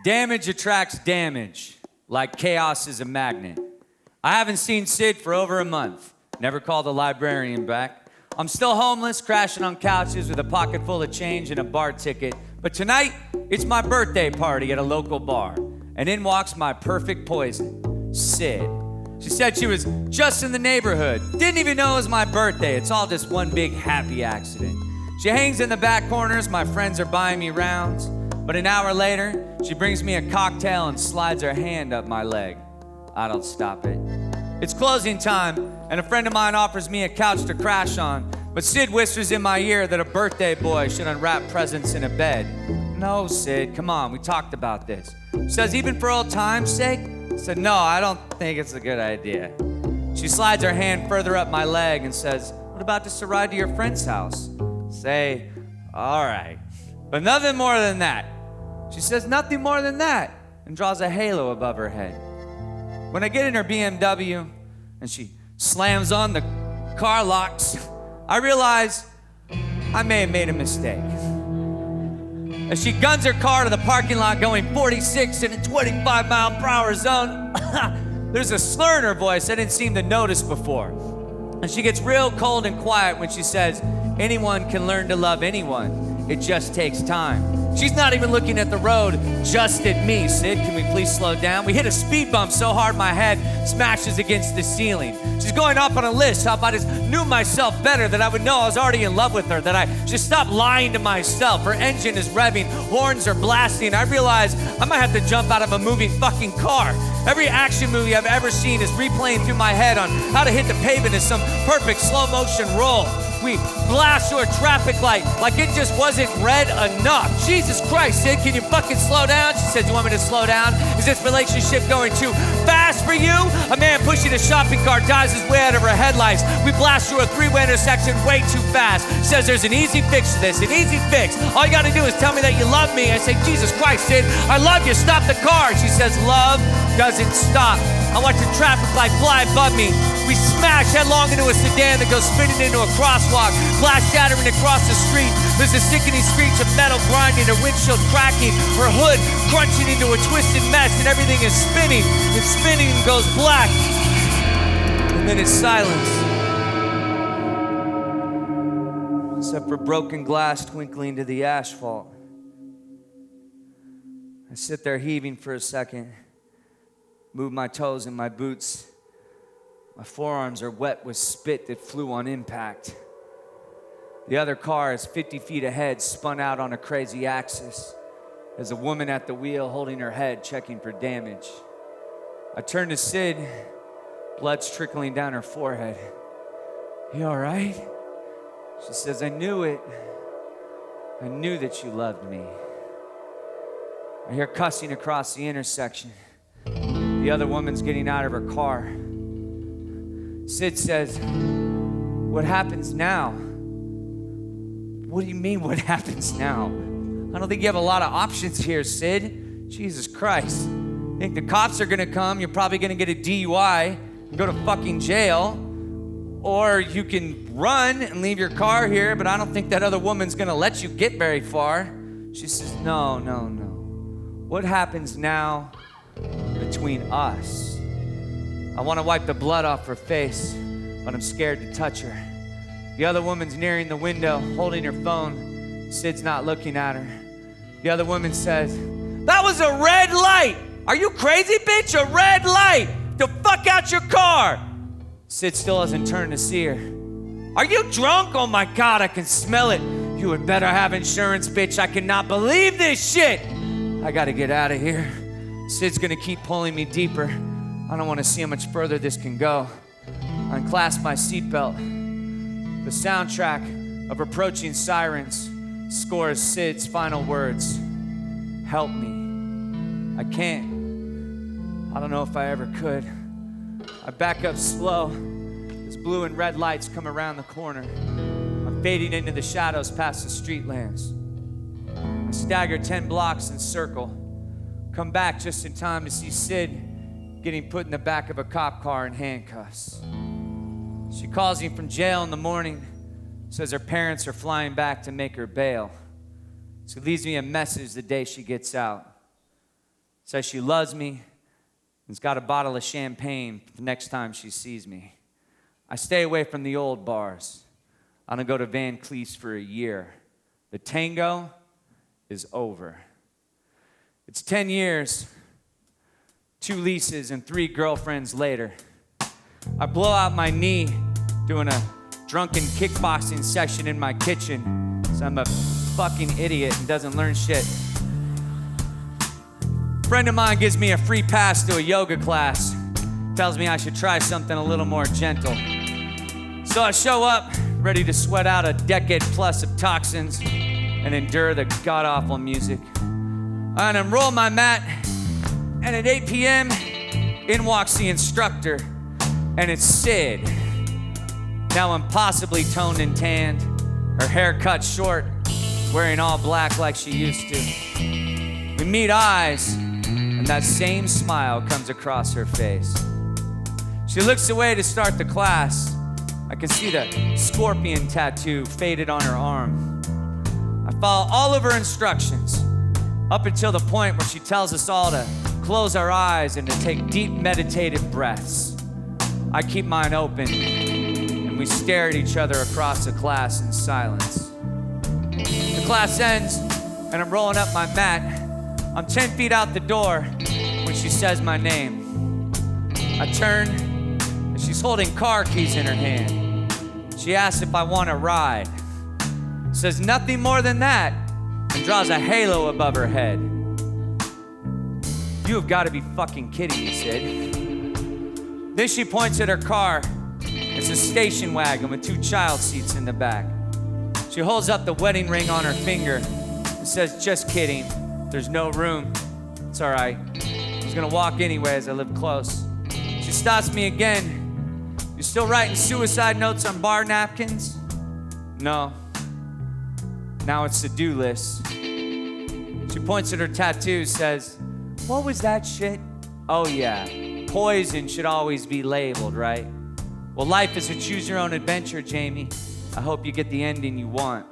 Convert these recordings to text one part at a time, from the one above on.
Damage attracts damage, like chaos is a magnet. I haven't seen Sid for over a month. Never called the librarian back. I'm still homeless, crashing on couches with a pocket full of change and a bar ticket. But tonight, it's my birthday party at a local bar. And in walks my perfect poison, Sid. She said she was just in the neighborhood. Didn't even know it was my birthday. It's all just one big happy accident. She hangs in the back corners. My friends are buying me rounds. But an hour later, she brings me a cocktail and slides her hand up my leg. I don't stop it. It's closing time, and a friend of mine offers me a couch to crash on. But Sid whispers in my ear that a birthday boy should unwrap presents in a bed. No, Sid, come on, we talked about this. She says, even for old time's sake? I said, no, I don't think it's a good idea. She slides her hand further up my leg and says, what about just a ride to your friend's house? Say, all right, but nothing more than that. She says, nothing more than that, and draws a halo above her head. When I get in her BMW and she slams on the car locks, I realize I may have made a mistake. As she guns her car to the parking lot going 46 in a 25-mile-per-hour zone, there's a slur in her voice I didn't seem to notice before. And she gets real cold and quiet when she says, anyone can learn to love anyone. It just takes time. She's not even looking at the road, just at me. Sid, can we please slow down? We hit a speed bump so hard my head smashes against the ceiling. She's going off on a list how if I just knew myself better, that I would know I was already in love with her, that I should stop lying to myself. Her engine is revving, horns are blasting. I realize I might have to jump out of a moving fucking car. Every action movie I've ever seen is replaying through my head on how to hit the pavement in some perfect slow motion roll. We blast through a traffic light like it just wasn't red enough. Jesus Christ, Sid, can you fucking slow down? She said, you want me to slow down? Is this relationship going too fast for you? A man pushing a shopping cart dives his way out of her headlights. We blast through a three-way intersection way too fast. Says there's an easy fix to this, an easy fix. All you gotta do is tell me that you love me. I say, Jesus Christ, Sid, I love you, stop the car. She says, love doesn't stop. I watch the traffic light fly above me. We smash headlong into a sedan that goes spinning into a crosswalk, glass shattering across the street. There's a sickening screech of metal grinding, her windshield cracking, her hood crunching into a twisted mess, and everything is spinning and spinning and goes black. And then it's silence. Except for broken glass twinkling to the asphalt. I sit there heaving for a second, move my toes in my boots. My forearms are wet with spit that flew on impact. The other car is 50 feet ahead, spun out on a crazy axis. There's a woman at the wheel holding her head, checking for damage. I turn to Sid, blood's trickling down her forehead. You all right? She says, I knew it. I knew that you loved me. I hear cussing across the intersection. The other woman's getting out of her car. Sid says, what happens now? What do you mean, what happens now? I don't think you have a lot of options here, Sid. Jesus Christ. I think the cops are gonna come, you're probably gonna get a DUI and go to fucking jail. Or you can run and leave your car here, but I don't think that other woman's gonna let you get very far. She says, no. What happens now between us? I want to wipe the blood off her face, but I'm scared to touch her. The other woman's nearing the window, holding her phone. Sid's not looking at her. The other woman says, that was a red light. Are you crazy, bitch? A red light. The fuck out your car. Sid still hasn't turned to see her. Are you drunk? Oh my God, I can smell it. You had better have insurance, bitch. I cannot believe this shit. I gotta get out of here. Sid's gonna keep pulling me deeper. I don't want to see how much further this can go. I unclasp my seatbelt. The soundtrack of approaching sirens scores Sid's final words. Help me. I can't. I don't know if I ever could. I back up slow as blue and red lights come around the corner. I'm fading into the shadows past the street lamps. I stagger 10 blocks and circle. Come back just in time to see Sid getting put in the back of a cop car in handcuffs. She calls him from jail in the morning, says her parents are flying back to make her bail. She leaves me a message the day she gets out. Says she loves me and's got a bottle of champagne the next time she sees me. I stay away from the old bars. I don't go to Van Cleef's for a year. The Tango is over. It's 10 years, 2 leases, and 3 girlfriends later. I blow out my knee doing a drunken kickboxing session in my kitchen, so I'm a fucking idiot and doesn't learn shit. A friend of mine gives me a free pass to a yoga class, tells me I should try something a little more gentle. So I show up, ready to sweat out a decade plus of toxins and endure the god-awful music. I unroll my mat, and at 8 p.m., in walks the instructor, and it's Sid. Now impossibly toned and tanned, her hair cut short, wearing all black like she used to. We meet eyes, and that same smile comes across her face. She looks away to start the class. I can see the scorpion tattoo faded on her arm. I follow all of her instructions, up until the point where she tells us all to close our eyes and to take deep meditative breaths. I keep mine open, and we stare at each other across the class in silence. The class ends, and I'm rolling up my mat. I'm 10 feet out the door when she says my name. I turn, and she's holding car keys in her hand. She asks if I want to ride. Says nothing more than that, and draws a halo above her head. You have got to be fucking kidding me, Sid. Then she points at her car. It's a station wagon with 2 child seats in the back. She holds up the wedding ring on her finger and says, just kidding, there's no room. It's all right. I was gonna walk anyway as I live close. She stops me again. You still writing suicide notes on bar napkins? No. Now it's to-do list. She points at her tattoo, says, what was that shit? Oh yeah, poison should always be labeled, right? Well, life is a choose-your-own-adventure, Jamie. I hope you get the ending you want.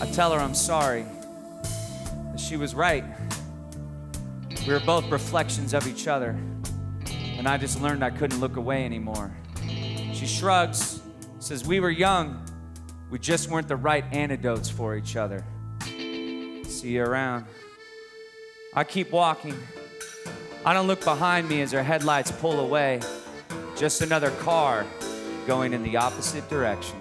I tell her I'm sorry. She was right. We were both reflections of each other, and I just learned I couldn't look away anymore. She shrugs, says we were young. We just weren't the right antidotes for each other. See you around. I keep walking. I don't look behind me as her headlights pull away. Just another car going in the opposite direction.